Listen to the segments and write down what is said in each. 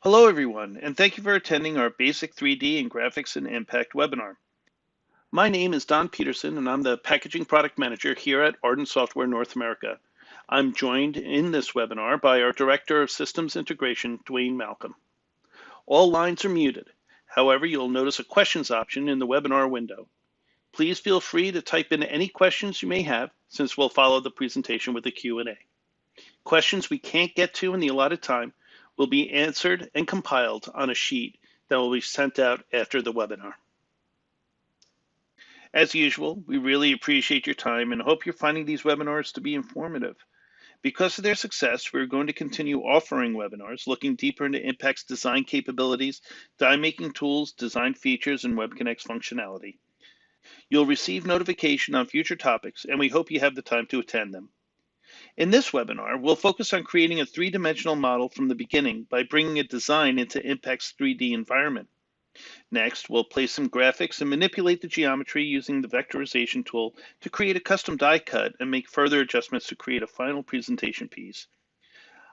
Hello, everyone, and thank you for attending our Basic 3D and Graphics and Impact webinar. My name is Don Peterson, and I'm the Packaging Product Manager here at Ardent Software North America. I'm joined in this webinar by our Director of Systems Integration, Dwayne Malcolm. All lines are muted. However, you'll notice a questions option in the webinar window. Please feel free to type in any questions you may have, since we'll follow the presentation with a Q&A. Questions we can't get to in the allotted time will be answered and compiled on a sheet that will be sent out after the webinar. As usual, we really appreciate your time and hope you're finding these webinars to be informative. Because of their success, we're going to continue offering webinars looking deeper into Impact's design capabilities, die-making tools, design features, and WebConnect's functionality. You'll receive notification on future topics, and we hope you have the time to attend them. In this webinar, we'll focus on creating a three-dimensional model from the beginning by bringing a design into Impact's 3D environment. Next, we'll place some graphics and manipulate the geometry using the vectorization tool to create a custom die cut and make further adjustments to create a final presentation piece.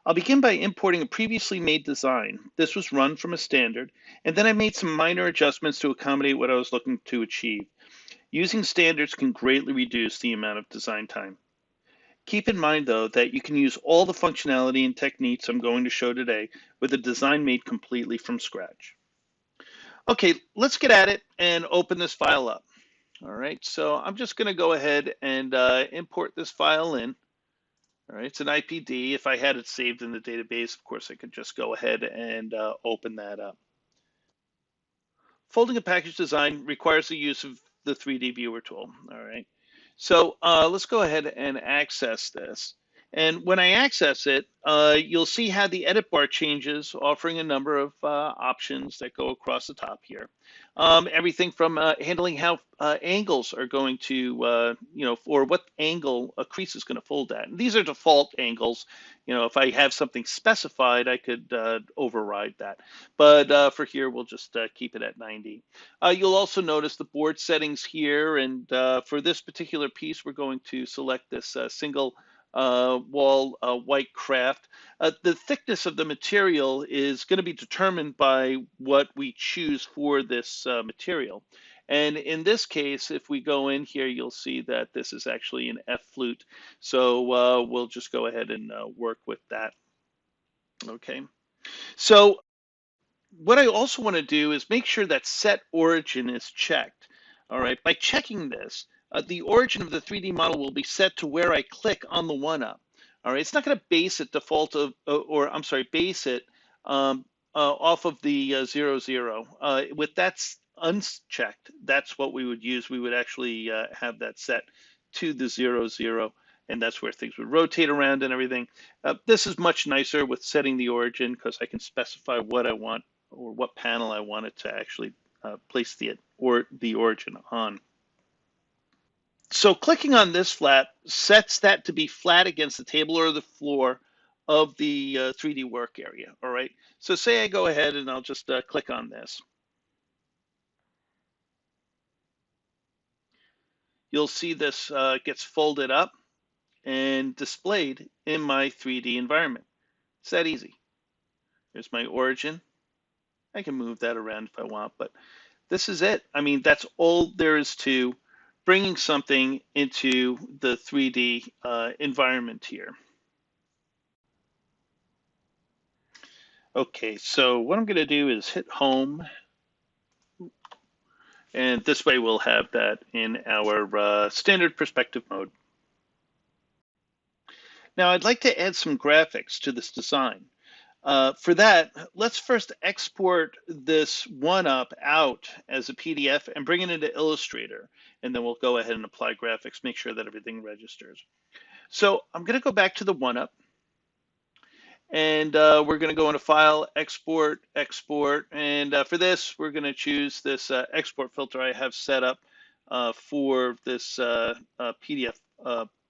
I'll begin by importing a previously made design. This was run from a standard, and then I made some minor adjustments to accommodate what I was looking to achieve. Using standards can greatly reduce the amount of design time. Keep in mind, though, that you can use all the functionality and techniques I'm going to show today with a design made completely from scratch. Okay, let's get at it and open this file up. All right, so I'm just going to go ahead and import this file in. All right, it's an IPD. If I had it saved in the database, of course, I could just go ahead and open that up. Folding a package design requires the use of the 3D viewer tool. All right. So let's go ahead and access this. And when I access it, you'll see how the edit bar changes, offering a number of options that go across the top here. Everything from handling how angles are going to, or what angle a crease is going to fold at. And these are default angles. If I have something specified, I could override that. But for here, we'll just keep it at 90. You'll also notice the board settings here. And for this particular piece, we're going to select this single wall white craft. The thickness of the material is going to be determined by what we choose for this material. And in this case, if we go in here, you'll see that this is actually an F flute. So we'll just go ahead and work with that. Okay. So what I also want to do is make sure that set origin is checked. All right. By checking this, the origin of the 3D model will be set to where I click on the one-up. All right, it's not going to base it base it off of the 0, 0. With that unchecked, that's what we would use. We would actually have that set to the 0, 0, and that's where things would rotate around and everything. This is much nicer with setting the origin because I can specify what I want or what panel I want it to actually place the origin on. So clicking on this flat sets that to be flat against the table or the floor of the 3D work area, all right? So say I go ahead and I'll just click on this. You'll see this gets folded up and displayed in my 3D environment. It's that easy. There's my origin. I can move that around if I want, but this is it. I mean, that's all there is to bringing something into the 3D environment here. Okay, so what I'm going to do is hit home. And this way we'll have that in our standard perspective mode. Now I'd like to add some graphics to this design. For that, let's first export this one-up out as a PDF and bring it into Illustrator. And then we'll go ahead and apply graphics, make sure that everything registers. So I'm going to go back to the one-up. And we're going to go into File, Export, Export. And for this, we're going to choose this export filter I have set up for this PDF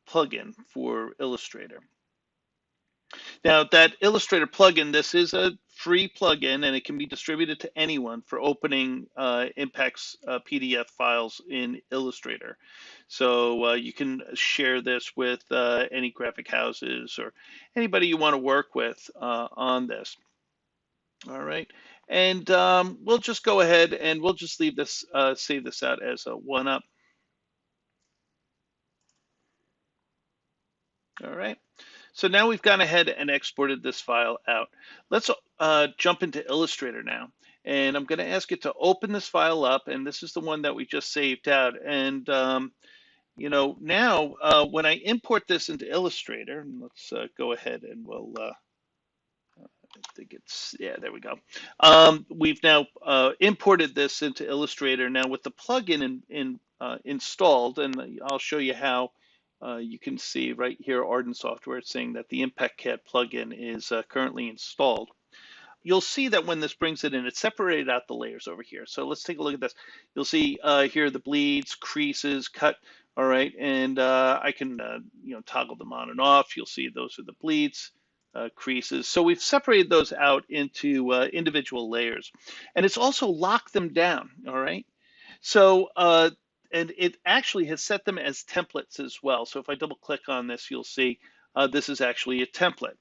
plugin for Illustrator. Now that Illustrator plugin, this is a free plugin and it can be distributed to anyone for opening Impact's PDF files in Illustrator. So you can share this with any graphic houses or anybody you want to work with on this. All right. And we'll just go ahead and we'll just leave this, save this out as a one up. All right. So now we've gone ahead and exported this file out. Let's jump into Illustrator now. And I'm going to ask it to open this file up. And this is the one that we just saved out. And, now when I import this into Illustrator, let's go ahead and we'll, I think it's, yeah, there we go. We've now imported this into Illustrator now with the plugin installed. And I'll show you how. You can see right here, Arden Software, it's saying that the impactCAD plugin is currently installed. You'll see that when this brings it in, it's separated out the layers over here. So let's take a look at this. You'll see here the bleeds, creases, cut. All right, and I can toggle them on and off. You'll see those are the bleeds, creases. So we've separated those out into individual layers, and it's also locked them down. All right. So, and it actually has set them as templates as well. So if I double click on this, you'll see this is actually a template.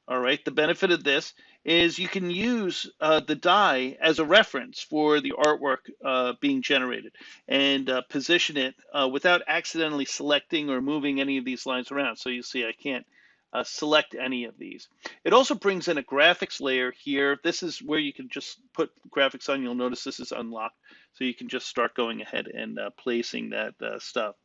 All right. The benefit of this is you can use the die as a reference for the artwork being generated and position it without accidentally selecting or moving any of these lines around. So you see I can't select any of these. It also brings in a graphics layer here. This is where you can just put graphics on. You'll notice this is unlocked. So you can just start going ahead and placing that stuff.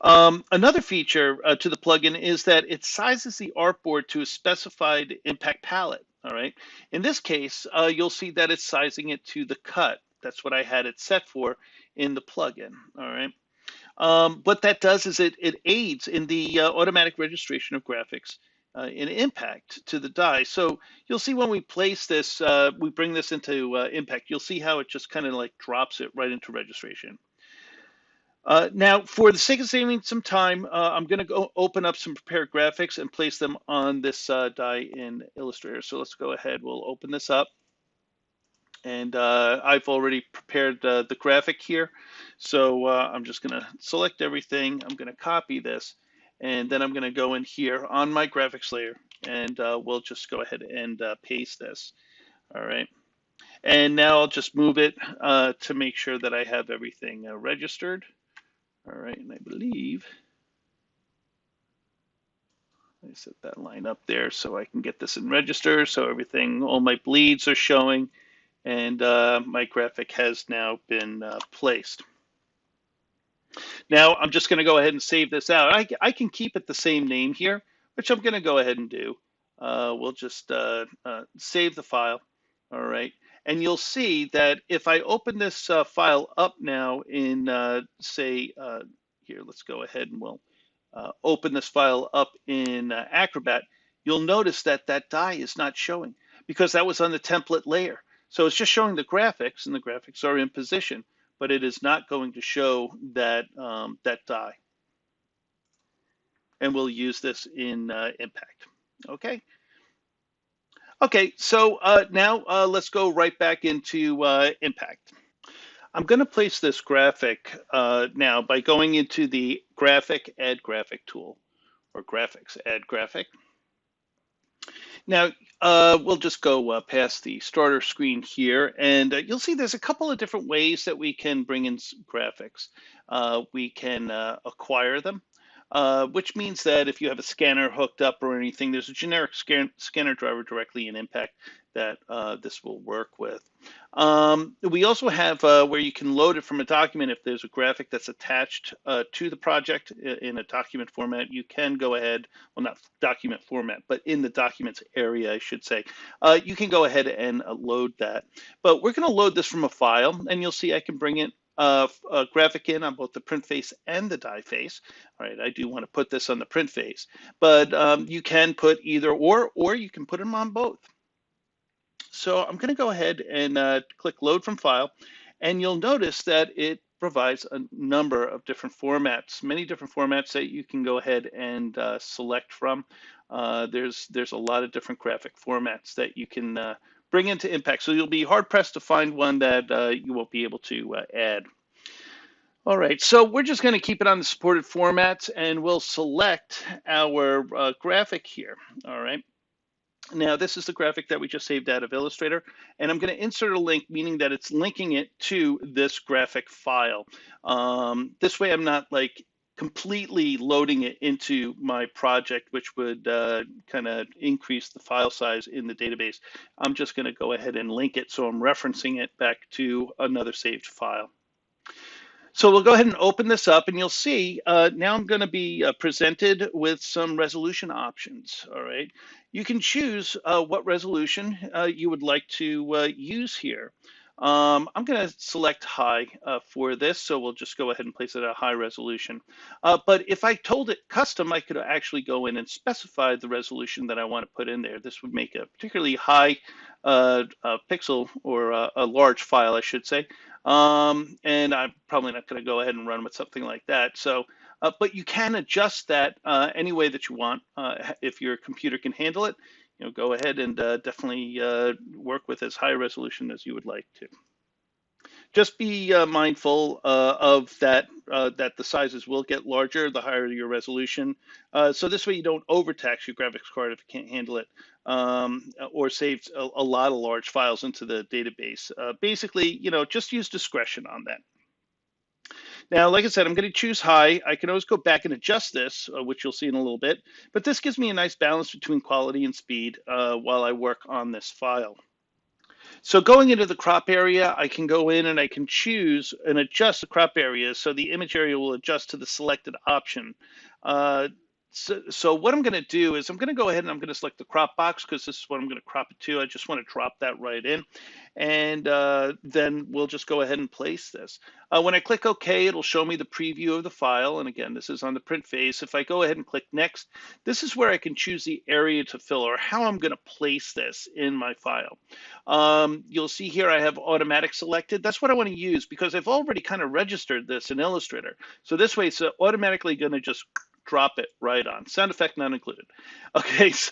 Another feature to the plugin is that it sizes the artboard to a specified impact palette. All right. In this case, you'll see that it's sizing it to the cut. That's what I had it set for in the plugin. All right. What that does is it aids in the automatic registration of graphics in impact to the die. So you'll see when we place this, we bring this into impact, you'll see how it just kind of like drops it right into registration. Now, for the sake of saving some time, I'm going to go open up some prepared graphics and place them on this die in Illustrator. So let's go ahead. We'll open this up. And I've already prepared the graphic here. So I'm just going to select everything. I'm going to copy this. And then I'm going to go in here on my graphics layer. And we'll just go ahead and paste this. All right. And now I'll just move it to make sure that I have everything registered. All right. And I believe I set that line up there so I can get this in register. So everything, all my bleeds are showing. And my graphic has now been placed. Now I'm just going to go ahead and save this out. I can keep it the same name here, which I'm going to go ahead and do. We'll just save the file. All right. And you'll see that if I open this file up now in, say, here, let's go ahead and we'll open this file up in Acrobat, you'll notice that that die is not showing because that was on the template layer. So it's just showing the graphics, and the graphics are in position, but it is not going to show that that die. And we'll use this in Impact. Okay. Okay, so now let's go right back into Impact. I'm going to place this graphic now by going into the Graphic Add Graphic tool, or Graphics Add Graphic. Now, we'll just go past the starter screen here, and you'll see there's a couple of different ways that we can bring in graphics. We can acquire them, which means that if you have a scanner hooked up or anything, there's a generic scanner driver directly in Impact that this will work with. We also have where you can load it from a document. If there's a graphic that's attached to the project in a document format, you can go ahead, well, not document format, but in the documents area, I should say, you can go ahead and load that. But we're going to load this from a file, and you'll see I can bring it a graphic in on both the print face and the die face. All right, I do want to put this on the print face, but you can put either or you can put them on both. So I'm going to go ahead and click Load from File, and you'll notice that it provides a number of different formats, many different formats that you can go ahead and select from. There's a lot of different graphic formats that you can bring into Impact. So you'll be hard pressed to find one that you won't be able to add. All right, so we're just going to keep it on the supported formats, and we'll select our graphic here. All right. Now, this is the graphic that we just saved out of Illustrator, and I'm going to insert a link, meaning that it's linking it to this graphic file. This way, I'm not like completely loading it into my project, which would kind of increase the file size in the database. I'm just going to go ahead and link it, so I'm referencing it back to another saved file. So we'll go ahead and open this up, and you'll see now I'm going to be presented with some resolution options. All right, you can choose what resolution you would like to use here. I'm going to select high for this, so we'll just go ahead and place it at a high resolution. But if I told it custom, I could actually go in and specify the resolution that I want to put in there. This would make a particularly high pixel, or a large file, I should say. And I'm probably not going to go ahead and run with something like that. So, but you can adjust that any way that you want. If your computer can handle it, go ahead and definitely work with as high resolution as you would like to. Just be mindful of that, that the sizes will get larger the higher your resolution. So this way you don't overtax your graphics card if it can't handle it, or saves a lot of large files into the database. Basically, just use discretion on that. Now, like I said, I'm going to choose high. I can always go back and adjust this, which you'll see in a little bit, but this gives me a nice balance between quality and speed while I work on this file. So going into the crop area, I can go in and I can choose and adjust the crop area, so the image area will adjust to the selected option. So what I'm going to do is I'm going to go ahead and I'm going to select the crop box, because this is what I'm going to crop it to. I just want to drop that right in, and then we'll just go ahead and place this. When I click OK, it'll show me the preview of the file, and again, this is on the print phase. If I go ahead and click Next, this is where I can choose the area to fill, or how I'm going to place this in my file. You'll see here I have automatic selected. That's what I want to use, because I've already kind of registered this in Illustrator. So this way it's automatically going to just drop it right on. Sound effect not included. Okay, so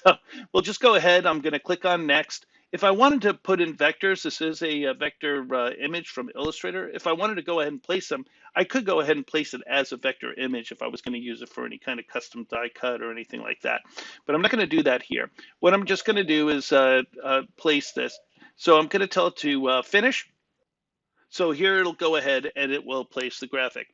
we'll just go ahead. I'm going to click on Next. If I wanted to put in vectors, this is a vector image from Illustrator. If I wanted to go ahead and place them, I could go ahead and place it as a vector image if I was going to use it for any kind of custom die cut or anything like that. But I'm not going to do that here. What I'm just going to do is place this. So I'm going to tell it to finish. So here it'll go ahead and it will place the graphic.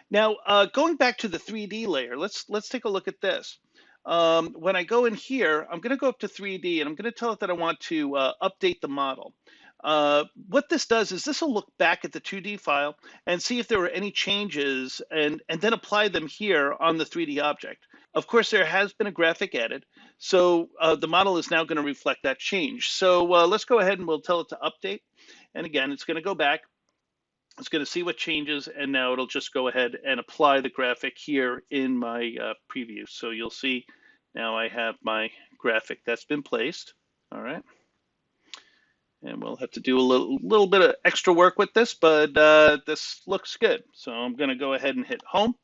Now, going back to the 3D layer, let's take a look at this. When I go in here, I'm going to go up to 3D, and I'm going to tell it that I want to update the model. What this does is this will look back at the 2D file and see if there were any changes, and then apply them here on the 3D object. Of course, there has been a graphic added, so the model is now going to reflect that change. So let's go ahead and we'll tell it to update. And again, it's going to go back. It's going to see what changes, and now it'll just go ahead and apply the graphic here in my preview. So you'll see now I have my graphic that's been placed. All right. And we'll have to do a little bit of extra work with this, but this looks good. So I'm going to go ahead and hit home.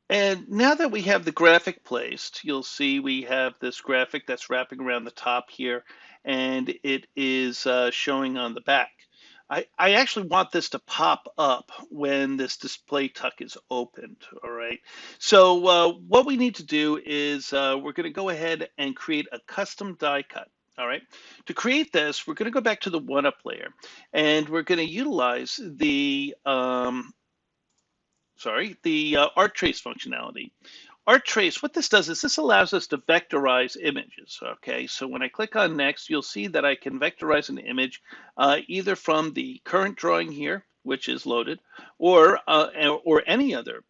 And now that we have the graphic placed, you'll see we have this graphic that's wrapping around the top here, and it is showing on the back. I actually want this to pop up when this display tuck is opened, all right? So what we need to do is we're going to go ahead and create a custom die cut, all right? To create this, we're going to go back to the one-up layer, and we're going to utilize the, art trace functionality. Art trace, what this does is this allows us to vectorize images, okay? So when I click on Next, you'll see that I can vectorize an image either from the current drawing here, which is loaded, or any other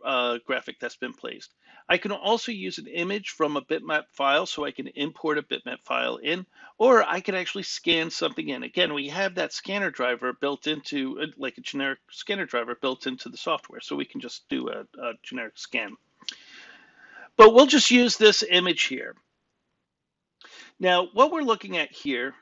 graphic that's been placed. I can also use an image from a bitmap file, so I can import a bitmap file in, or I can actually scan something in. Again, we have that scanner driver built into, like a generic scanner driver built into the software, so we can just do a generic scan. But we'll just use this image here. Now, what we're looking at here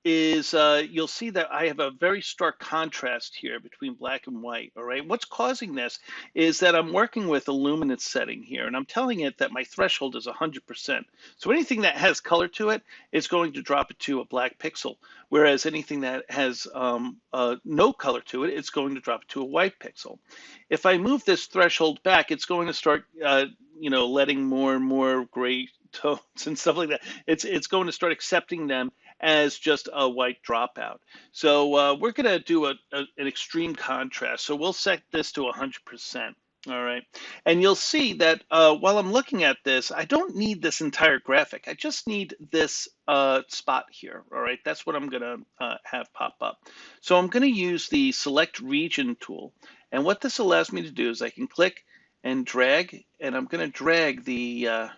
is you'll see that I have a very stark contrast here between black and white, all right? What's causing this is that I'm working with a luminance setting here, and I'm telling it that my threshold is 100%. So anything that has color to it is going to drop it to a black pixel, whereas anything that has no color to it, it's going to drop it to a white pixel. If I move this threshold back, it's going to start letting more and more gray tones and stuff like that. It's going to start accepting them as just a white dropout. So we're going to do an extreme contrast. So we'll set this to 100%. All right. And you'll see that while I'm looking at this, I don't need this entire graphic. I just need this spot here. All right. That's what I'm going to have pop up. So I'm going to use the select region tool. And what this allows me to do is I can click and drag, and I'm going to drag the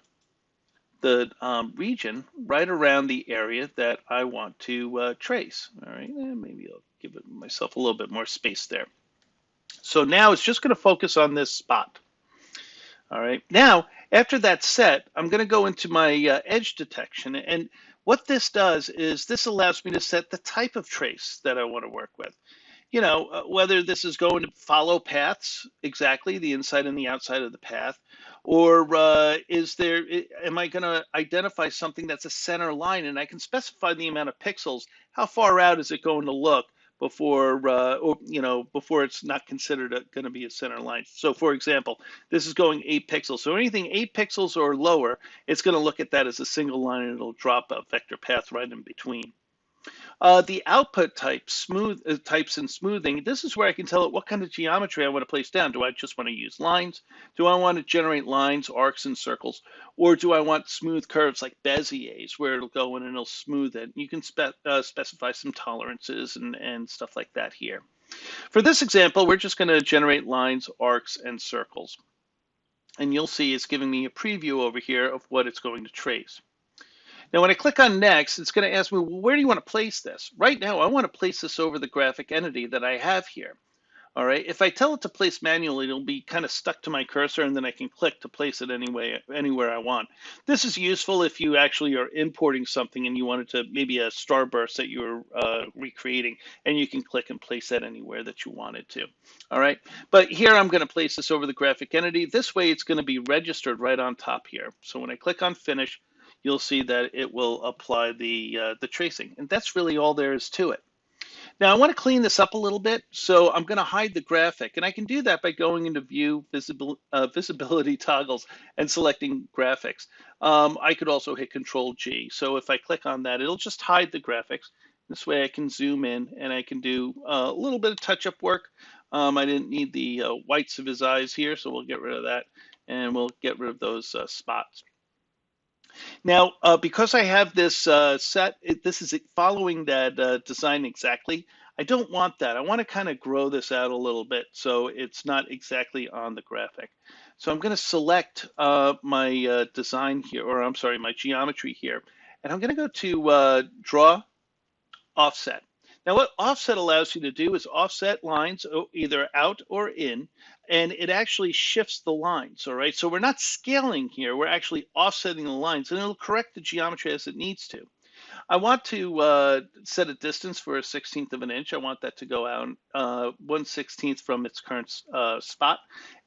region right around the area that I want to trace. All right. And maybe I'll give myself a little bit more space there. So now it's just going to focus on this spot. All right. Now, after that's set, I'm going to go into my edge detection. And what this does is this allows me to set the type of trace that I want to work with. You know, whether this is going to follow paths exactly, the inside and the outside of the path, or am I going to identify something that's a center line, and I can specify the amount of pixels. How far out is it going to look before, before it's not considered going to be a center line? So, for example, this is going 8 pixels. So anything 8 pixels or lower, it's going to look at that as a single line, and it'll drop a vector path right in between. The output types and smoothing, this is where I can tell it what kind of geometry I want to place down. Do I just want to use lines? Do I want to generate lines, arcs, and circles? Or do I want smooth curves like Beziers, where it'll go in and it'll smooth it? You can specify some tolerances and stuff like that here. For this example, we're just going to generate lines, arcs, and circles. And you'll see it's giving me a preview over here of what it's going to trace. Now, when I click on next, it's going to ask me, well, where do you want to place this? Right now, I want to place this over the graphic entity that I have here. All right. If I tell it to place manually, it'll be kind of stuck to my cursor, and then I can click to place it anywhere I want. This is useful if you actually are importing something and you wanted to, maybe a starburst that you're recreating, and you can click and place that anywhere that you wanted to. All right. But here I'm going to place this over the graphic entity. This way, it's going to be registered right on top here. So when I click on finish, you'll see that it will apply the tracing. And that's really all there is to it. Now I want to clean this up a little bit, so I'm going to hide the graphic. And I can do that by going into View, Visibility Toggles, and selecting Graphics. I could also hit Control-G. So if I click on that, it'll just hide the graphics. This way I can zoom in and I can do a little bit of touch-up work. I didn't need the whites of his eyes here, so we'll get rid of that. And we'll get rid of those spots. Now, because I have this set, this is following that design exactly. I don't want that. I want to kind of grow this out a little bit so it's not exactly on the graphic. So I'm going to select my design here, or I'm sorry, my geometry here. And I'm going to go to Draw, Offset. Now, what offset allows you to do is offset lines either out or in, and it actually shifts the lines, all right? So we're not scaling here, we're actually offsetting the lines, and it'll correct the geometry as it needs to. I want to set a distance for a 1/16 of an inch. I want that to go out 1/16 from its current spot.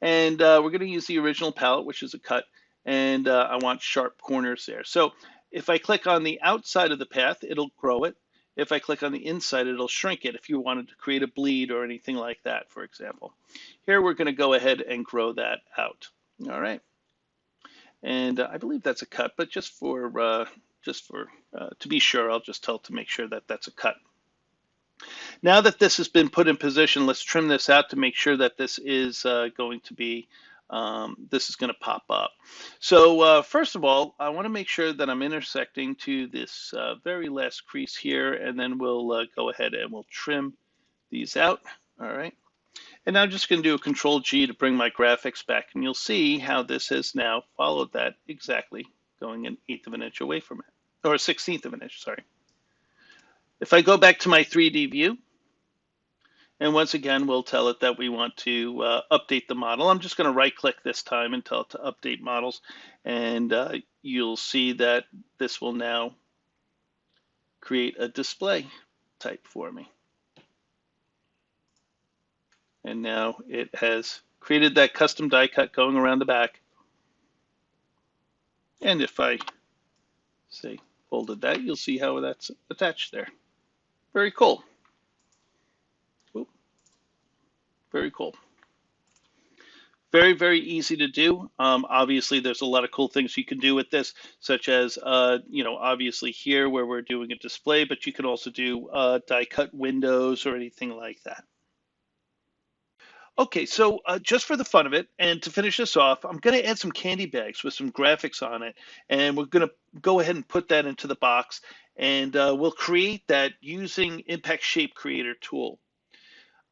And we're going to use the original palette, which is a cut, and I want sharp corners there. So if I click on the outside of the path, it'll grow it. If I click on the inside, it'll shrink it if you wanted to create a bleed or anything like that, for example. Here, we're going to go ahead and grow that out. All right. And I believe that's a cut, but just for to be sure, I'll just tell it to make sure that that's a cut. Now that this has been put in position, let's trim this out to make sure that this is going to be this is going to pop up. So first of all, I want to make sure that I'm intersecting to this very last crease here, and then we'll go ahead and we'll trim these out. All right. And I'm just going to do a Control-G to bring my graphics back, and you'll see how this has now followed that exactly, going 1/8 of an inch away from it, or 1/16 of an inch, sorry. If I go back to my 3D view, and once again, we'll tell it that we want to update the model. I'm just going to right-click this time and tell it to update models. And you'll see that this will now create a display type for me. And now it has created that custom die cut going around the back. And if I say folded that, you'll see how that's attached there. Very cool. Very cool. very, very easy to do. Obviously, there's a lot of cool things you can do with this, such as, obviously here where we're doing a display, but you can also do die cut windows or anything like that. Okay, so just for the fun of it, and to finish this off, I'm going to add some candy bags with some graphics on it, and we're going to go ahead and put that into the box, and we'll create that using Impact Shape Creator tool.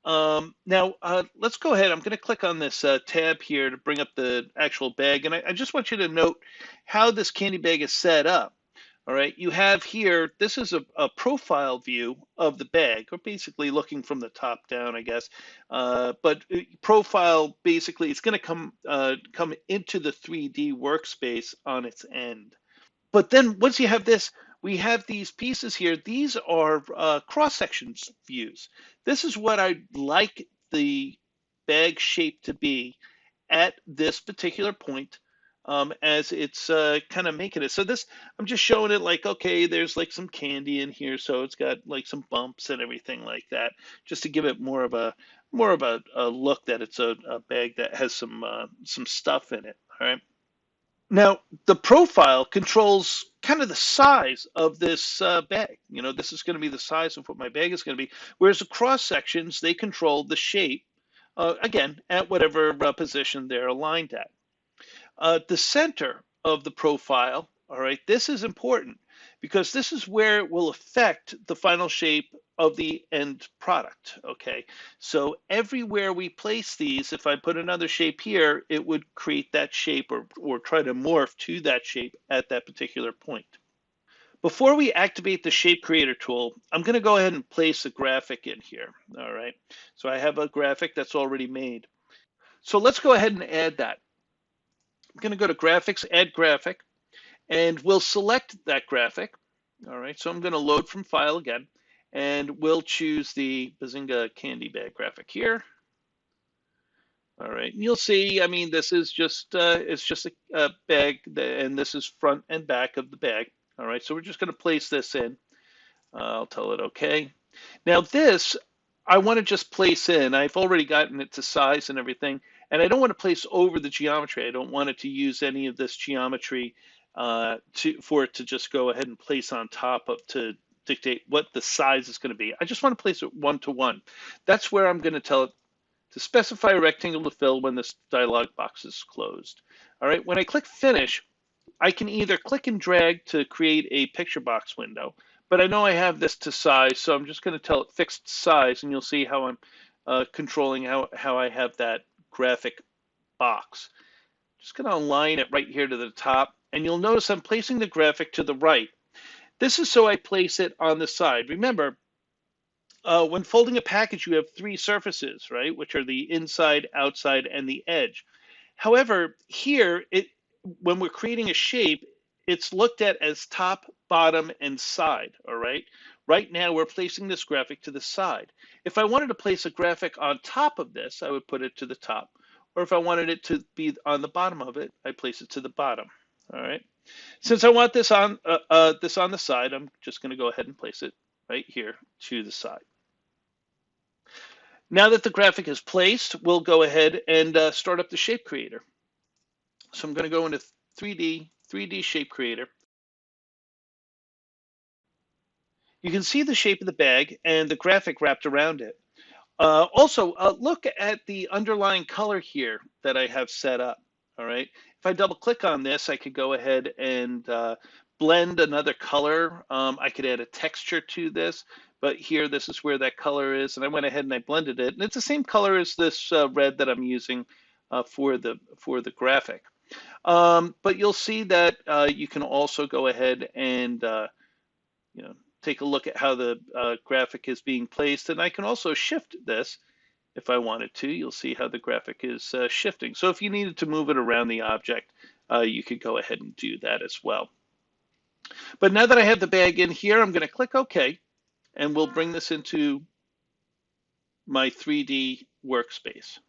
Now, let's go ahead. I'm going to click on this tab here to bring up the actual bag, and I just want you to note how this candy bag is set up. All right, you have here, this is a profile view of the bag, or basically looking from the top down, I guess. But profile, basically, it's going to come into the 3D workspace on its end. But then once you have this, we have these pieces here. These are cross-sections views. This is what I'd like the bag shape to be at this particular point. As it's kind of making it. So this, I'm just showing it like, okay, there's like some candy in here, so it's got like some bumps and everything like that, just to give it more of a look that it's a bag that has some stuff in it. All right. Now the profile controls kind of the size of this bag. This is going to be the size of what my bag is going to be, whereas the cross sections, they control the shape, again, at whatever position they're aligned at. The center of the profile, all right, this is important because this is where it will affect the final shape of the end product, okay? So everywhere we place these, if I put another shape here, it would create that shape or try to morph to that shape at that particular point. Before we activate the Shape Creator tool, I'm going to go ahead and place a graphic in here, all right? So I have a graphic that's already made. So let's go ahead and add that. I'm going to go to Graphics, Add Graphic, and we'll select that graphic. All right, so I'm going to load from File again, and we'll choose the Bazinga Candy Bag graphic here. All right, and you'll see, I mean, this is just, it's just a bag, and this is front and back of the bag. All right, so we're just going to place this in. I'll tell it okay. Now this, I want to just place in. I've already gotten it to size and everything. And I don't want to place over the geometry. I don't want it to use any of this geometry for it to just go ahead and place on top of to dictate what the size is going to be. I just want to place it one-to-one. That's where I'm going to tell it to specify a rectangle to fill when this dialog box is closed. All right, when I click Finish, I can either click and drag to create a picture box window, but I know I have this to size, so I'm just going to tell it fixed size, and you'll see how I'm controlling how I have that graphic box. Just going to align it right here to the top, and you'll notice I'm placing the graphic to the right. This is so I place it on the side. Remember, when folding a package, you have three surfaces, right, which are the inside, outside, and the edge. However, here, when we're creating a shape, it's looked at as top, bottom, and side, all right? Right now, we're placing this graphic to the side. If I wanted to place a graphic on top of this, I would put it to the top. Or if I wanted it to be on the bottom of it, I place it to the bottom, all right? Since I want this on the side, I'm just going to go ahead and place it right here to the side. Now that the graphic is placed, we'll go ahead and start up the Shape Creator. So I'm going to go into 3D Shape Creator. You can see the shape of the bag and the graphic wrapped around it. Also, look at the underlying color here that I have set up. All right. If I double click on this, I could go ahead and blend another color. I could add a texture to this, but here, this is where that color is. And I went ahead and I blended it. And it's the same color as this red that I'm using for the graphic. But you'll see that you can also go ahead and take a look at how the graphic is being placed. And I can also shift this if I wanted to. You'll see how the graphic is shifting. So if you needed to move it around the object, you could go ahead and do that as well. But now that I have the bag in here, I'm going to click OK, and we'll bring this into my 3D workspace.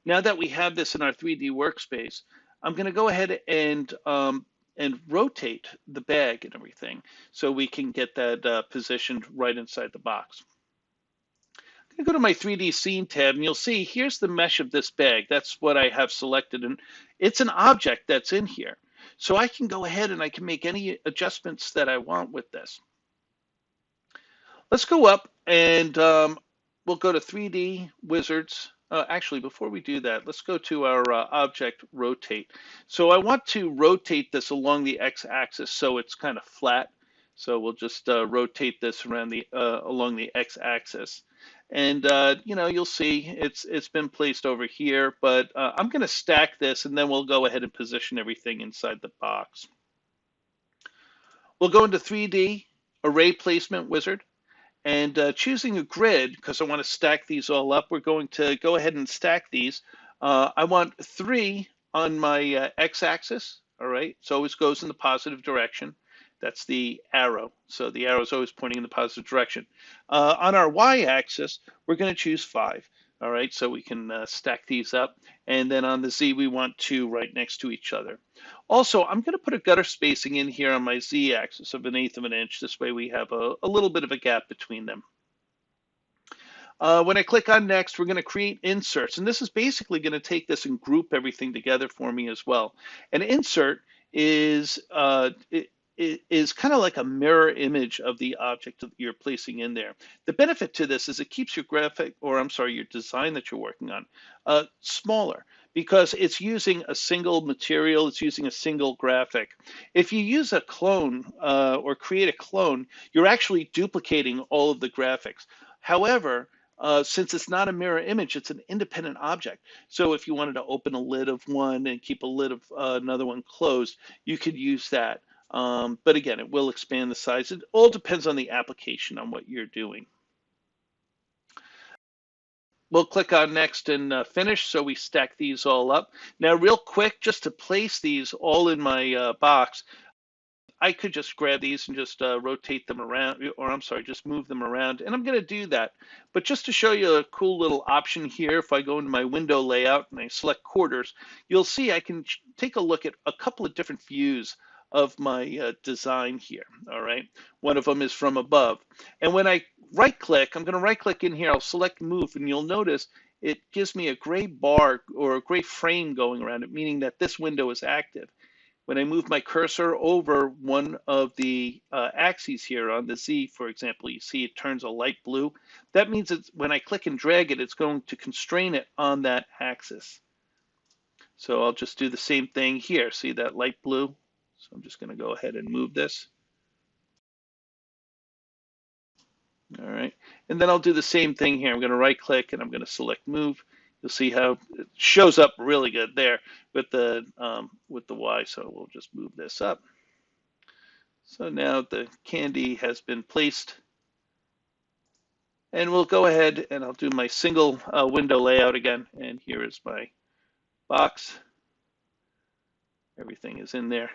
Now that we have this in our 3D workspace, I'm going to go ahead and rotate the bag and everything so we can get that positioned right inside the box. I'm I'm going to go to my 3D scene tab, and you'll see here's the mesh of this bag. That's what I have selected, and it's an object that's in here. So I can go ahead and I can make any adjustments that I want with this. Let's go up and we'll go to 3D Wizards. Actually, before we do that, let's go to our object rotate. So I want to rotate this along the x-axis so it's kind of flat. So we'll just rotate this around the along the x-axis. And you know, you'll see it's been placed over here, but I'm going to stack this, and then we'll go ahead and position everything inside the box. We'll go into 3D Array Placement Wizard. And choosing a grid, because I want to stack these all up, we're going to go ahead and stack these. I want 3 on my x-axis, all right? So it always goes in the positive direction. That's the arrow. So the arrow is always pointing in the positive direction. On our y-axis, we're going to choose 5, all right? So we can stack these up. And then on the z, we want 2 right next to each other. Also, I'm going to put a gutter spacing in here on my z-axis of 1/8 of an inch. This way we have a little bit of a gap between them. When I click on next, we're going to create inserts. And this is basically going to take this and group everything together for me as well. An insert is kind of like a mirror image of the object that you're placing in there. The benefit to this is it keeps your your design that you're working on smaller, because it's using a single material, it's using a single graphic. If you use a clone or create a clone, you're actually duplicating all of the graphics. However, since it's not a mirror image, it's an independent object. So if you wanted to open a lid of one and keep a lid of another one closed, you could use that. But again, it will expand the size. It all depends on the application, on what you're doing. We'll click on next and finish, so we stack these all up. Now, real quick, just to place these all in my box, I could just grab these and just rotate them around, or just move them around, and I'm going to do that. But just to show you a cool little option here, if I go into my window layout and I select quarters, you'll see I can take a look at a couple of different views of my design here, all right? One of them is from above. And when I right-click, I'm going to right-click in here, I'll select Move, and you'll notice it gives me a gray bar or a gray frame going around it, meaning that this window is active. When I move my cursor over one of the axes here on the Z, for example, you see it turns a light blue. That means it's, when I click and drag it, it's going to constrain it on that axis. So I'll just do the same thing here. See that light blue? So I'm just going to go ahead and move this. All right. And then I'll do the same thing here. I'm going to right click and I'm going to select Move. You'll see how it shows up really good there with the Y. So we'll just move this up. So now the candy has been placed. And we'll go ahead and I'll do my single window layout again. And here is my box. Everything is in there.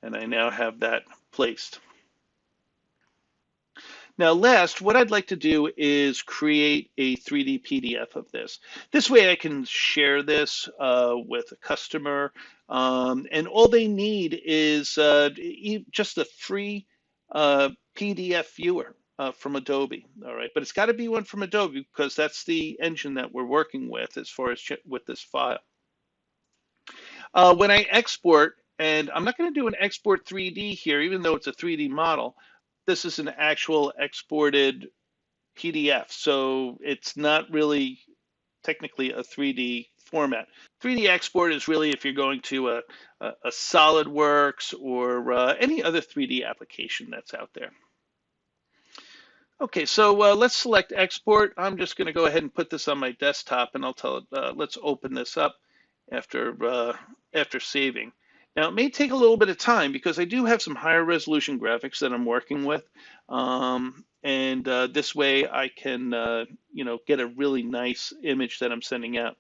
And I now have that placed. Now last, what I'd like to do is create a 3D PDF of this. This way I can share this with a customer, and all they need is just a free PDF viewer from Adobe, all right? But it's got to be one from Adobe because that's the engine that we're working with as far as with this file. When I export, and I'm not going to do an export 3D here, even though it's a 3D model. This is an actual exported PDF, so it's not really technically a 3D format. 3D export is really if you're going to a SolidWorks or any other 3D application that's out there. Okay, so let's select export. I'm just going to go ahead and put this on my desktop, and I'll tell it, let's open this up after saving. Now, it may take a little bit of time because I do have some higher resolution graphics that I'm working with. And this way I can, get a really nice image that I'm sending out.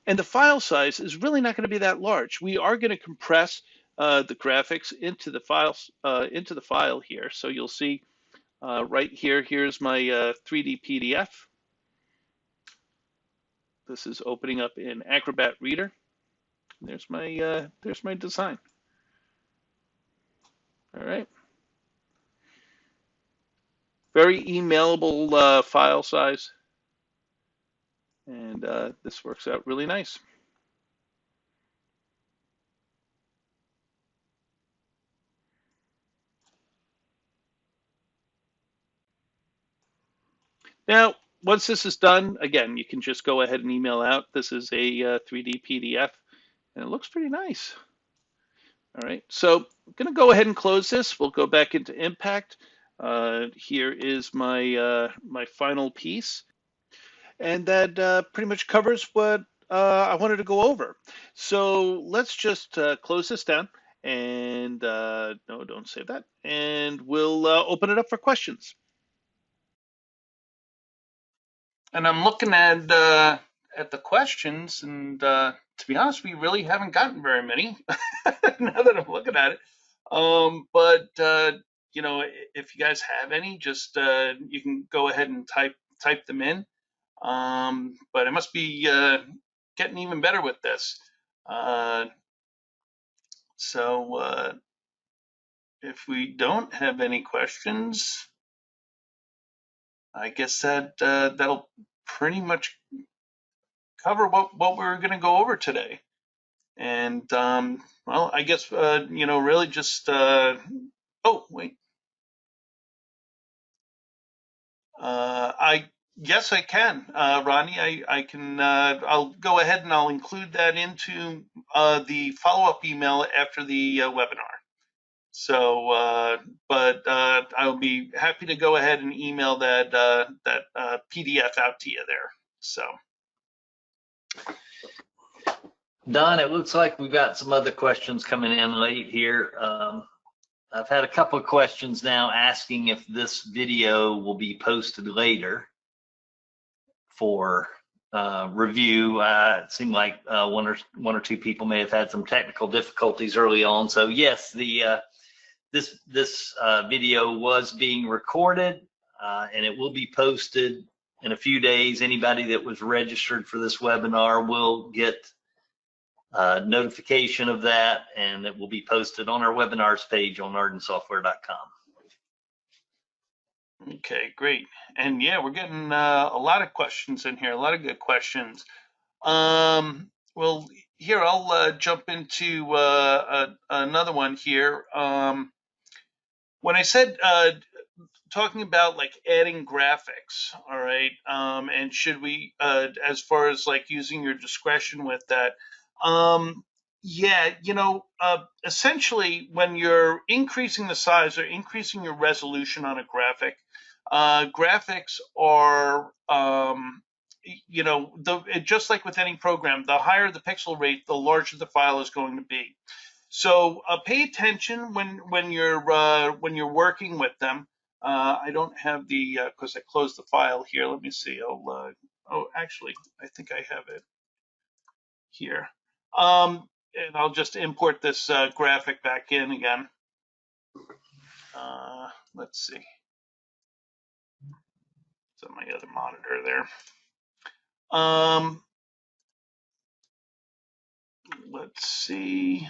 And the file size is really not going to be that large. We are going to compress the graphics into the file here. So you'll see right here, here's my 3D PDF. This is opening up in Acrobat Reader. There's my design. All right. very emailable file size, and this works out really nice. Now, once this is done, again, you can just go ahead and email out. This is a 3D PDF, and it looks pretty nice. All right, so I'm going to go ahead and close this. We'll go back into Impact. Here is my my final piece, and that pretty much covers what I wanted to go over. So let's just close this down, and no, don't save that, and we'll open it up for questions. And I'm looking at the questions, and to be honest, we really haven't gotten very many now that I'm looking at it. But you know, if you guys have any, just you can go ahead and type them in. But I must be getting even better with this. So if we don't have any questions, I guess that that'll pretty much cover what we're going to go over today. And well, I guess you know, really just oh wait, yes, I can, Ronnie. I can. I'll go ahead and I'll include that into the follow-up email after the webinar. So, but I'll be happy to go ahead and email that PDF out to you there. So. Don, it looks like we've got some other questions coming in late here. I've had a couple of questions now asking if this video will be posted later for review. It seemed like one or two people may have had some technical difficulties early on. So yes, the this video was being recorded and it will be posted in a few days. Anybody that was registered for this webinar will get notification of that, and it will be posted on our webinars page on ardentsoftware.com. Okay, great. And yeah, we're getting a lot of questions in here, a lot of good questions. Well, here, I'll jump into another one here. When I said talking about like adding graphics, all right, and should we, as far as like using your discretion with that, yeah, you know, essentially when you're increasing the size or increasing your resolution on a graphic, graphics are, you know, just like with any program, the higher the pixel rate, the larger the file is going to be. So pay attention when you're working with them. I don't have the because I closed the file here. Let me see. I'll oh, actually, I think I have it here. And I'll just import this graphic back in again. Let's see. It's on my other monitor there. Let's see.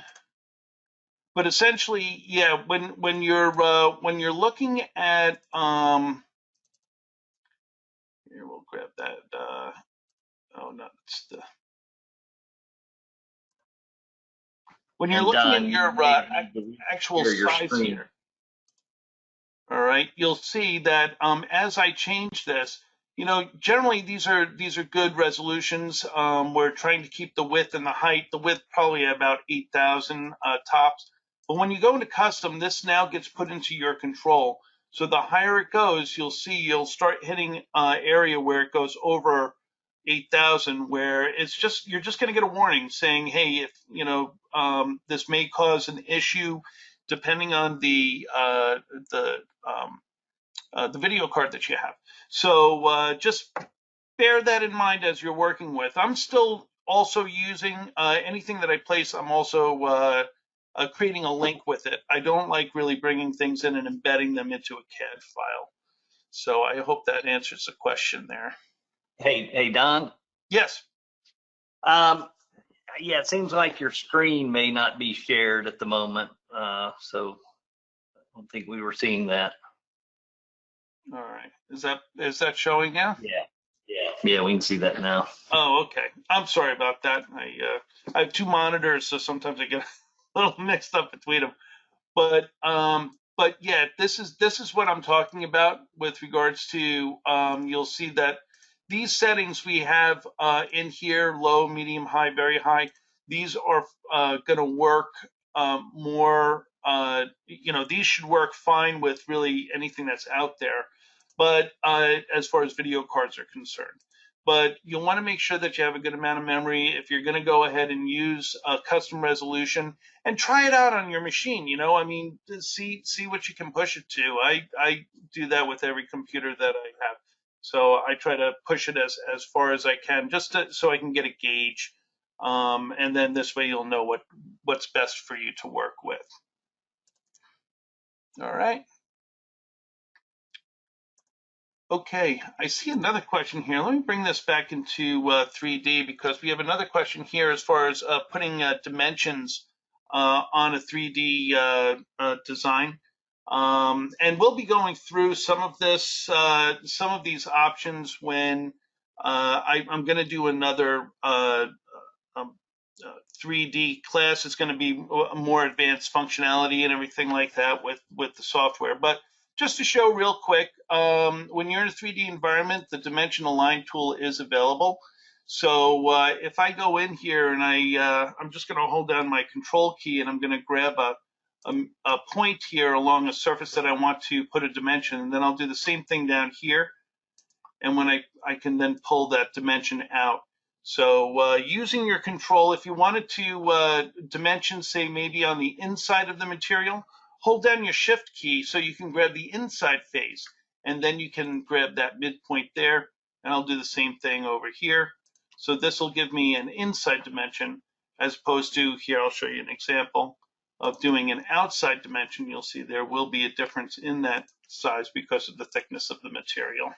But essentially, yeah, when you're looking at here, we'll grab that. Oh no, it's the when you're looking at your actual size here. All right, you'll see that as I change this, you know, generally these are good resolutions. We're trying to keep the width and the height. The width probably at about 8,000 tops. But when you go into custom, this now gets put into your control. So the higher it goes, you'll see you'll start hitting area where it goes over 8,000, where it's just you're just going to get a warning saying, hey, if you know this may cause an issue depending on the video card that you have. So just bear that in mind as you're working with. I'm still also using anything that I place. I'm also creating a link with it. I don't like really bringing things in and embedding them into a CAD file. So I hope that answers the question there. Hey, Don. Yes. Yeah, it seems like your screen may not be shared at the moment, so I don't think we were seeing that. All right. Is that showing now? Yeah, we can see that now. Oh, okay. I'm sorry about that. I have two monitors, so sometimes I get a little mixed up between them. But yeah, this is what I'm talking about with regards to you'll see that these settings we have in here, low, medium, high, very high. These are going to work more. These should work fine with really anything that's out there. But as far as video cards are concerned. But you'll want to make sure that you have a good amount of memory. If you're going to go ahead and use a custom resolution, and try it out on your machine. I mean, see what you can push it to. I do that with every computer that I have. So I try to push it as far as I can, so I can get a gauge. And then this way you'll know what's best for you to work with. All right. Okay, I see another question here. Let me bring this back into 3D because we have another question here as far as putting dimensions on a 3D design. And we'll be going through some of these options when I'm going to do another 3D class. It's going to be more advanced functionality and everything like that with the software. But just to show real quick, when you're in a 3D environment, the Dimension Align tool is available. So if I go in here and I'm just going to hold down my control key and I'm going to grab a point here along a surface that I want to put a dimension, and then I'll do the same thing down here. And when I can then pull that dimension out. So using your control, if you wanted to dimension, say maybe on the inside of the material, hold down your shift key so you can grab the inside face, and then you can grab that midpoint there, and I'll do the same thing over here. So this will give me an inside dimension as opposed to, here I'll show you an example of doing an outside dimension. You'll see there will be a difference in that size because of the thickness of the material.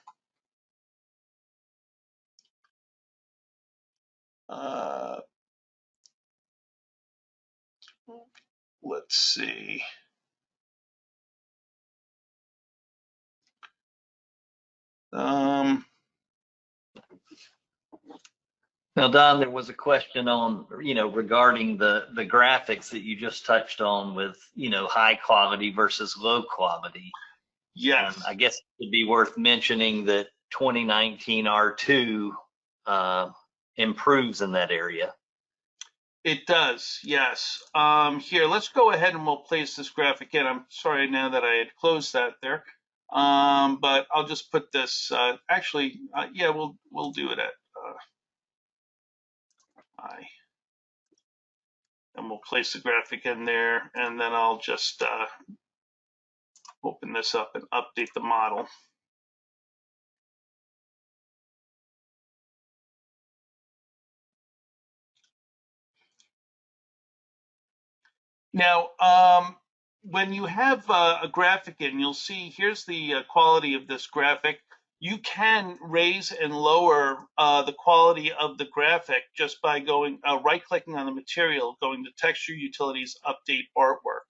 Let's see. Now, Don, there was a question on, regarding the graphics that you just touched on with, high quality versus low quality. Yes. I guess it'd be worth mentioning that 2019 R2 improves in that area. It does, yes. Here, let's go ahead and we'll place this graphic in. I'm sorry now that I had closed that there. But I'll just put this, yeah, we'll do it at I. And we'll place the graphic in there, and then I'll just open this up and update the model. Now, when you have a graphic in, you'll see here's the quality of this graphic. You can raise and lower the quality of the graphic just by going right-clicking on the material, going to Texture Utilities, Update Artwork.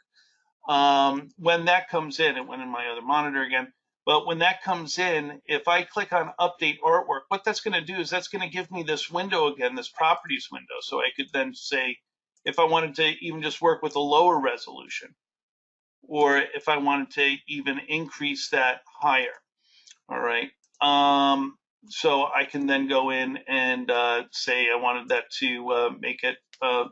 When that comes in, it went in my other monitor again, but when that comes in, if I click on Update Artwork, what that's going to do is that's going to give me this window again, this Properties window, so I could then say, if I wanted to even just work with a lower resolution, or if I wanted to even increase that higher. All right. So I can then go in and say I wanted that to make it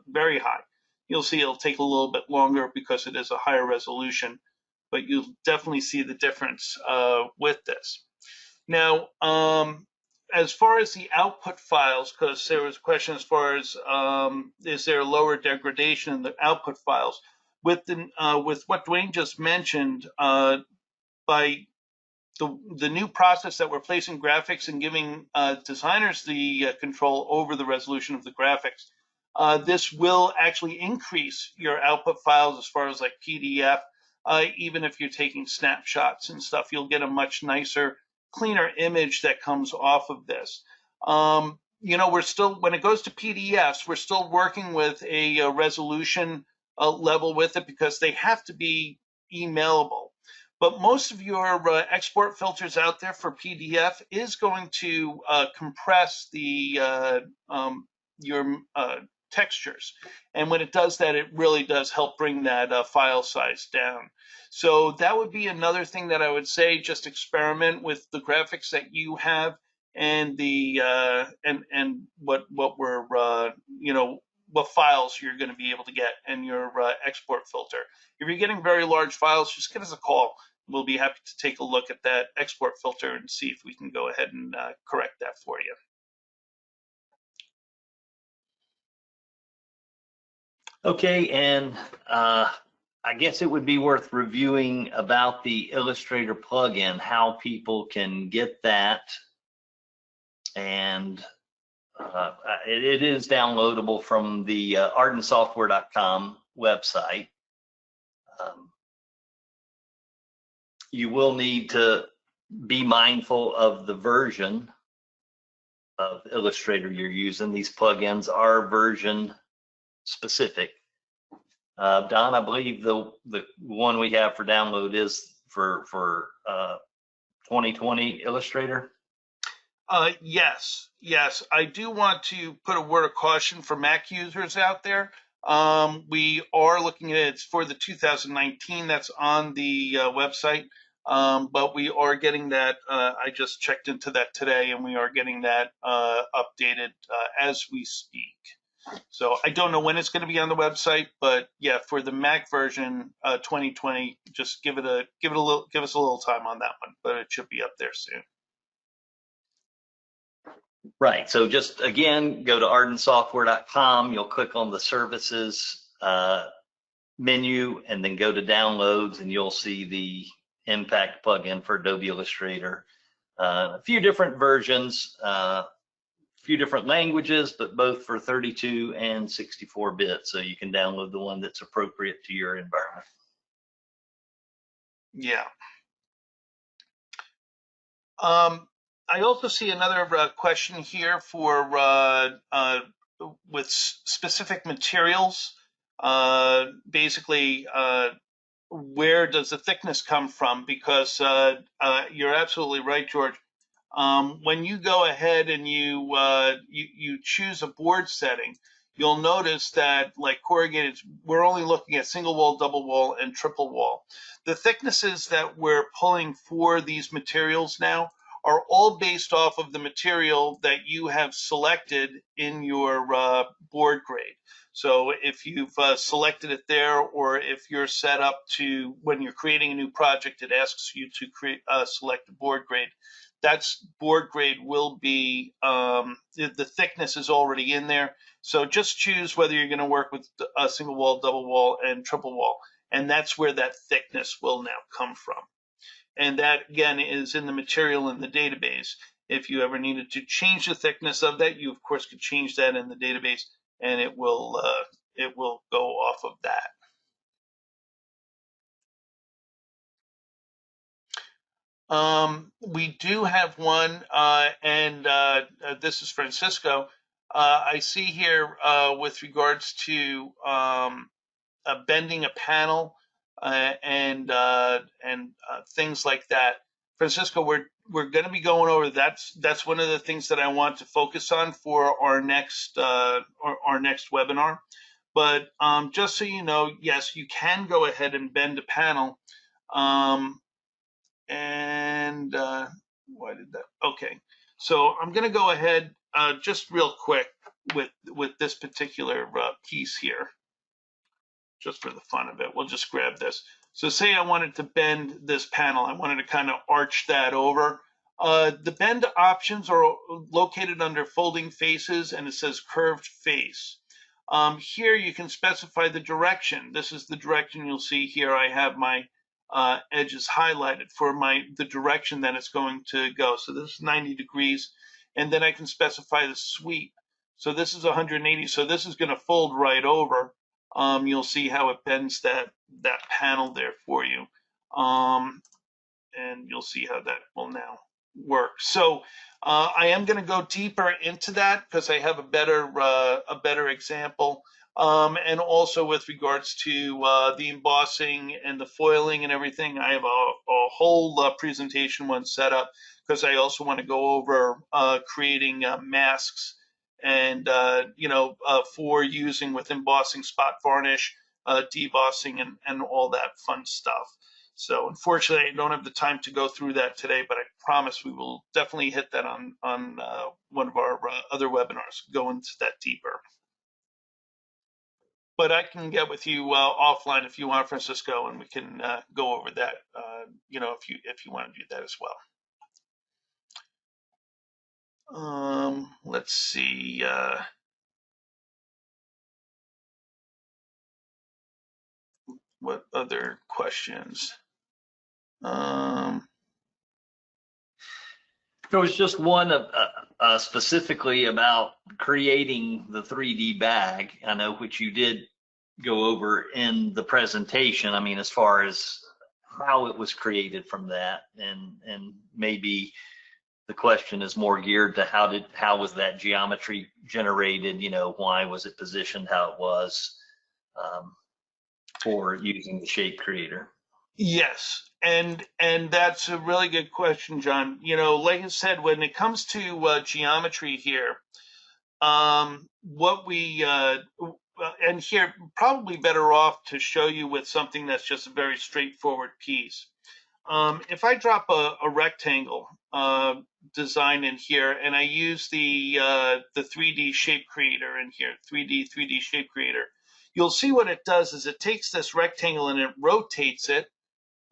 very high. You'll see it'll take a little bit longer because it is a higher resolution, but you'll definitely see the difference with this. Now, as far as the output files, because there was a question as far as is there lower degradation in the output files, with what Dwayne just mentioned, by the new process that we're placing graphics and giving designers the control over the resolution of the graphics, this will actually increase your output files as far as like PDF. Even if you're taking snapshots and stuff, you'll get a much nicer, cleaner image that comes off of this. We're still, when it goes to PDFs, we're still working with a resolution level with it because they have to be emailable. But most of your export filters out there for PDF is going to compress the your textures. And when it does that, it really does help bring that file size down. So that would be another thing that I would say, just experiment with the graphics that you have and the and what we're you know, what files you're going to be able to get in your export filter. If you're getting very large files, just give us a call. We'll be happy to take a look at that export filter and see if we can go ahead and correct that for you. Okay, and I guess it would be worth reviewing about the Illustrator plugin, how people can get that. And it is downloadable from the ardensoftware.com website. You will need to be mindful of the version of Illustrator you're using. These plugins are version specific. Don, I believe the one we have for download is for 2020 Illustrator. Yes. I do want to put a word of caution for Mac users out there. We are looking at it's for the 2019 that's on the website, but we are getting that. I just checked into that today, and we are getting that updated as we speak. So I don't know when it's going to be on the website, but yeah, for the Mac version 2020, just give us a little time on that one, but it should be up there soon. Right. So just again, go to ardensoftware.com. You'll click on the services menu and then go to downloads, and you'll see the Impact plugin for Adobe Illustrator. A few different versions, few different languages, but both for 32 and 64 bit. So you can download the one that's appropriate to your environment. Yeah. I also see another question here for with specific materials. Basically, where does the thickness come from? Because you're absolutely right, George. When you go ahead and you choose a board setting, you'll notice that, like corrugated, we're only looking at single wall, double wall, and triple wall. The thicknesses that we're pulling for these materials now are all based off of the material that you have selected in your board grade. So if you've selected it there, or if you're set up to, when you're creating a new project, it asks you to create select a board grade. That's board grade will be, the thickness is already in there. So just choose whether you're going to work with a single wall, double wall, and triple wall. And that's where that thickness will now come from. And that, again, is in the material in the database. If you ever needed to change the thickness of that, you, of course, could change that in the database, and it will go off of that. We do have one, and this is Francisco. I see here with regards to bending a panel and things like that. Francisco, we're going to be going over that's one of the things that I want to focus on for our next webinar. But just so you know, yes, you can go ahead and bend a panel. And why did that? Okay, so I'm going to go ahead just real quick with this particular piece here, just for the fun of it. We'll just grab this. So say I wanted to bend this panel. I wanted to kind of arch that over. The bend options are located under folding faces, and it says curved face. Here you can specify the direction. This is the direction you'll see here. I have my edges highlighted for the direction that it's going to go. So this is 90 degrees, and then I can specify the sweep. So this is 180. So this is going to fold right over. You'll see how it bends that panel there for you, and you'll see how that will now work. So I am going to go deeper into that because I have a better example and also with regards to the embossing and the foiling and everything. I have a whole presentation one set up because I also want to go over creating masks and for using with embossing, spot varnish, debossing, and all that fun stuff. So unfortunately, I don't have the time to go through that today, but I promise we will definitely hit that on one of our other webinars, go into that deeper. But I can get with you offline if you want, Francisco, and we can go over that. If you want to do that as well. Let's see. What other questions? There was just one specifically about creating the 3D bag. I know which you did go over in the presentation. I mean, as far as how it was created from that, and maybe the question is more geared to how was that geometry generated? You know, why was it positioned how it was for using the shape creator? Yes, and that's a really good question, John. You know, like I said, when it comes to geometry here, what we and here probably better off to show you with something that's just a very straightforward piece. If I drop a rectangle design in here, and I use the 3D shape creator in here, 3D shape creator, you'll see what it does is it takes this rectangle and it rotates it.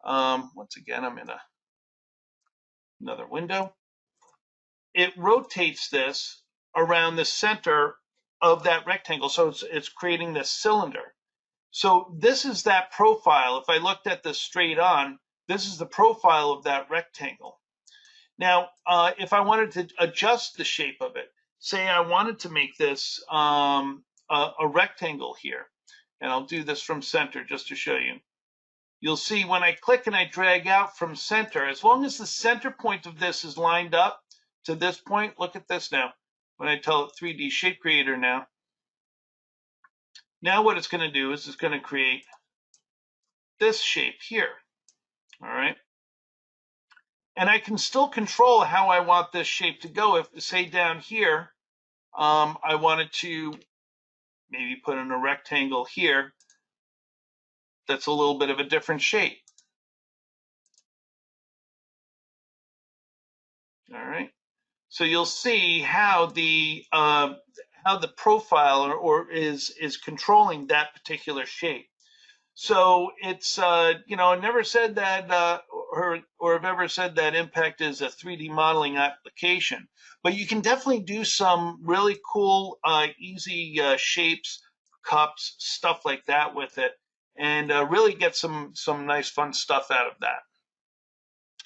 Once again, I'm in another window. It rotates this around the center of that rectangle, so it's creating this cylinder. So this is that profile. If I looked at this straight on, this is the profile of that rectangle. Now, if I wanted to adjust the shape of it, say I wanted to make this a rectangle here, and I'll do this from center just to show you. You'll see when I click and I drag out from center, as long as the center point of this is lined up to this point, look at this now. When I tell it 3D shape creator now what it's going to do is it's going to create this shape here. All right. And I can still control how I want this shape to go. If, say, down here, I wanted to maybe put in a rectangle here that's a little bit of a different shape. All right. So you'll see how the profile or is controlling that particular shape. So it's I never said that or have ever said that Impact is a 3D modeling application, but you can definitely do some really cool easy shapes, cups, stuff like that with it, and really get some nice fun stuff out of that.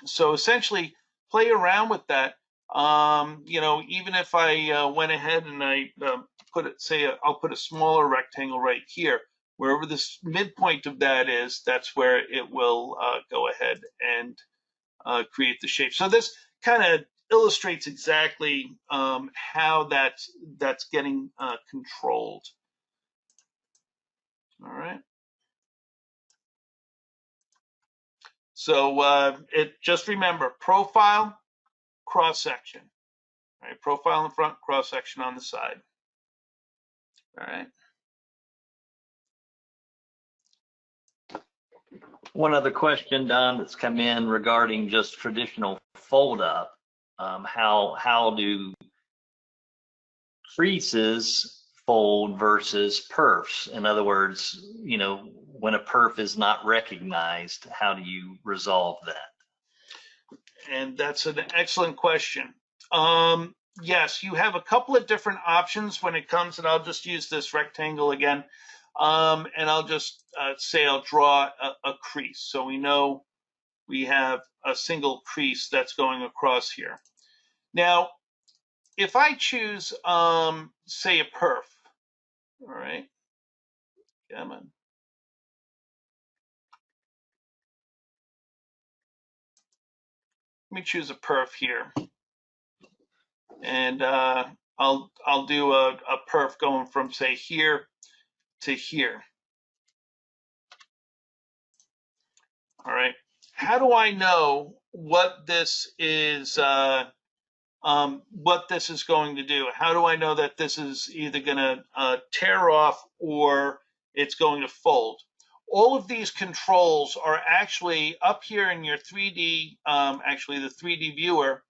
So essentially play around with that. Even if I went ahead and I I'll put a smaller rectangle right here, wherever this midpoint of that is, that's where it will go ahead and create the shape. So this kind of illustrates exactly how that's getting controlled. All right. So just remember, profile, cross section. All right, profile in front, cross section on the side. All right. One other question, Don, that's come in regarding just traditional fold up. How do creases fold versus perfs? In other words, you know, when a perf is not recognized, how do you resolve that? And that's an excellent question. Yes, you have a couple of different options when it comes, and I'll just use this rectangle again. And I'll just say I'll draw a crease. So we know we have a single crease that's going across here. Now, if I choose, say, a perf, all right, come on. Let me choose a perf here, and I'll do a perf going from, say, here to here. All right. How do I know what this is going to do? How do I know that this is either going to tear off or it's going to fold? All of these controls are actually up here in your 3D, actually the 3D viewer,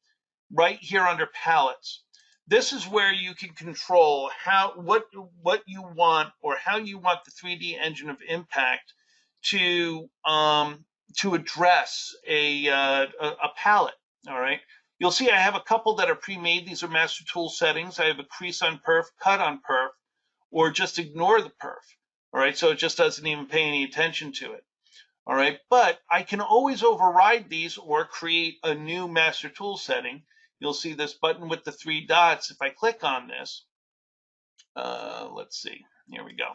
right here under palettes. This is where you can control what you want, or how you want the 3D engine of impact to address a palette. All right. You'll see I have a couple that are pre-made. These are master tool settings. I have a crease on perf, cut on perf, or just ignore the perf. All right. So it just doesn't even pay any attention to it. All right. But I can always override these or create a new master tool setting. You'll see this button with the 3 dots. If I click on this, let's see. Here we go.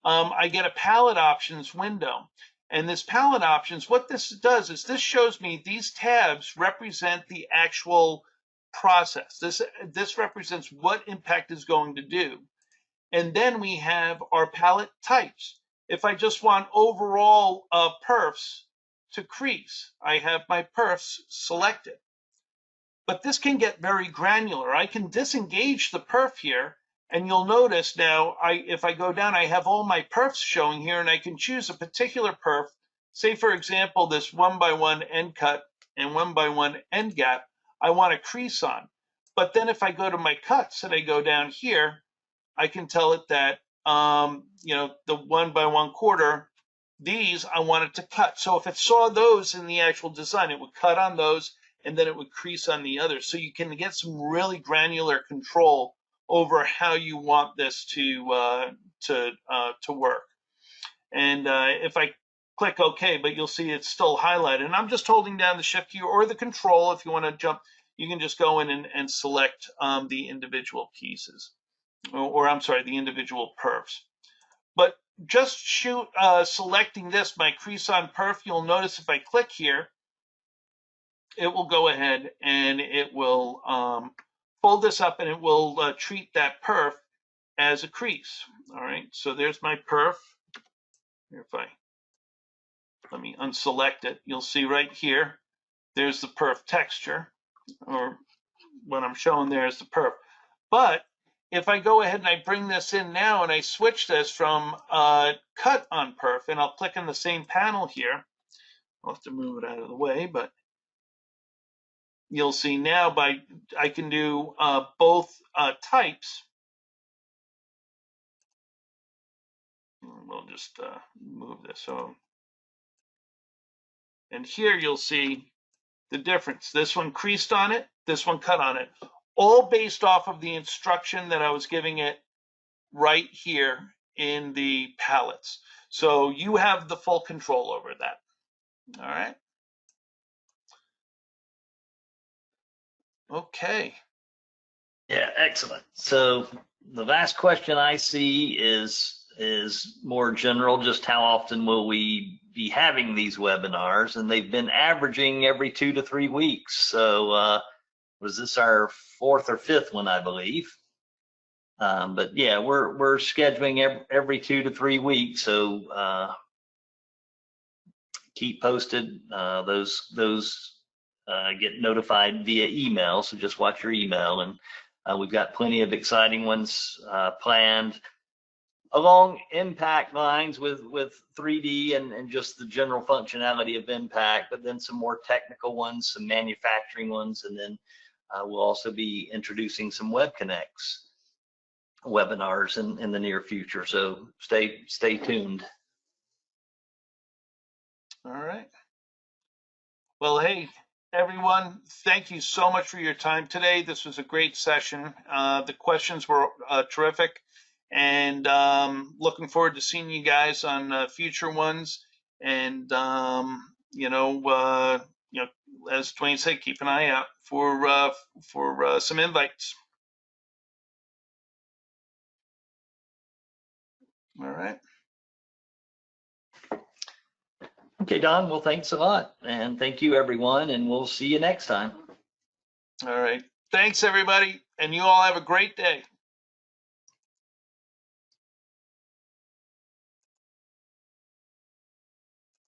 I get a palette options window. And this palette options, what this does is this shows me these tabs represent the actual process. This represents what impact is going to do. And then we have our palette types. If I just want overall perfs to crease, I have my perfs selected. But this can get very granular. I can disengage the perf here, and you'll notice now, if I go down, I have all my perfs showing here, and I can choose a particular perf. Say, for example, this 1x1 end cut and 1x1 end gap, I want a crease on. But then if I go to my cuts and I go down here, I can tell it that, you know, the 1x1 quarter, these I want it to cut. So if it saw those in the actual design, it would cut on those, and then it would crease on the others. So you can get some really granular control over how you want this to work. And if I click OK, but you'll see it's still highlighted. And I'm just holding down the Shift key or the Control. If you want to jump, you can just go in and select the individual pieces, or I'm sorry, the individual perfs. But just selecting this, my crease on perf, you'll notice if I click here, it will go ahead and it will fold this up, and it will treat that perf as a crease. All right, so there's my perf. Here, let me unselect it, you'll see right here, there's the perf texture, or what I'm showing there is the perf. But if I go ahead and I bring this in now and I switch this from cut on perf, and I'll click on the same panel here, I'll have to move it out of the way, but you'll see now I can do both types. We'll just move this. So, and here you'll see the difference. This one creased on it, this one cut on it, all based off of the instruction that I was giving it right here in the palettes. So you have the full control over that. All right. Okay. Yeah, excellent. So the last question I see is more general. Just how often will we be having these webinars? And they've been averaging every 2 to 3 weeks. So was this our 4th or 5th one, I believe? But yeah, we're scheduling every 2 to 3 weeks. So keep posted. Those get notified via email. So just watch your email, and we've got plenty of exciting ones planned along impact lines with 3D and just the general functionality of impact, but then some more technical ones, some manufacturing ones, and then we'll also be introducing some Web Connects webinars in the near future. So stay tuned. All right. Well, hey, everyone, thank you so much for your time today. This was a great session. The questions were terrific, and looking forward to seeing you guys on future ones. And you know, as Dwayne said, keep an eye out for some invites. All right. Okay, Don, well, thanks a lot. And thank you, everyone. And we'll see you next time. All right. Thanks, everybody. And you all have a great day.